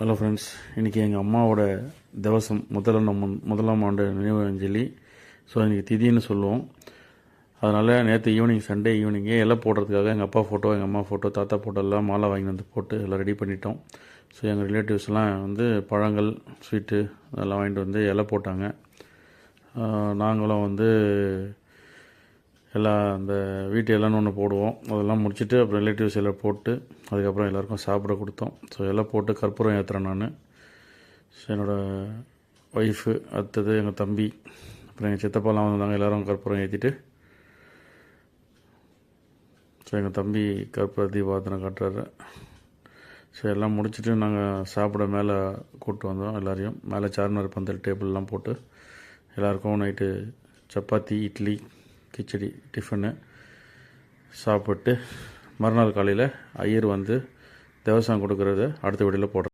Hello friends, இன்றைக்கி எங்கள் அம்மாவோட திவசம் முதலாம் ஆண்டு நினைவு அஞ்சலி. ஸோ இன்றைக்கி திதின்னு சொல்லுவோம். அதனால் நேற்று ஈவினிங், சண்டே ஈவினிங்கே இலை போடுறதுக்காக எங்கள் அப்பா ஃபோட்டோ, எங்கள் அம்மா ஃபோட்டோ, தாத்தா ஃபோட்டோ எல்லாம் மாலை வாங்கி வந்து போட்டு எல்லாம் ரெடி பண்ணிட்டோம். ஸோ எங்கள் ரிலேட்டிவ்ஸ்லாம் வந்து பழங்கள், ஸ்வீட்டு அதெல்லாம் வாங்கிட்டு வந்து இலை போட்டாங்க. நாங்களும் வந்து எல்லாம் அந்த வீட்டு இலைன்னு ஒன்று போடுவோம். அதெல்லாம் முடிச்சுட்டு அப்புறம் ரிலேட்டிவ்ஸ் எல்லாம் போட்டு அதுக்கப்புறம் எல்லாேருக்கும் சாப்பிட கொடுத்தோம். ஸோ எல்லாம் போட்டு கற்பூரம் ஏற்றுறேன் நான். ஸோ என்னோடய ஒய்ஃபு, அடுத்தது எங்கள் தம்பி, அப்புறம் எங்கள் சித்தப்பாலாம் வந்தாங்க. எல்லோரும் கற்பூரம் ஏற்றிட்டு, ஸோ எங்கள் தம்பி கற்பூர தீபாவத்தனை காட்டுறாரு. ஸோ எல்லாம் முடிச்சுட்டு நாங்கள் சாப்பிட மேலே கூப்பிட்டு வந்தோம். எல்லோரையும் மேலே சார்மினார் பந்தல் டேபிள்லாம் போட்டு எல்லாேருக்கும் நைட்டு சப்பாத்தி, இட்லி, கிச்சடி டிஃபனு சாப்பிட்டு மறுநாள் காலையில் ஐயர் வந்து தேவசானம் கொடுக்குறத அடுத்த வீடியோவில் போடுறேன்.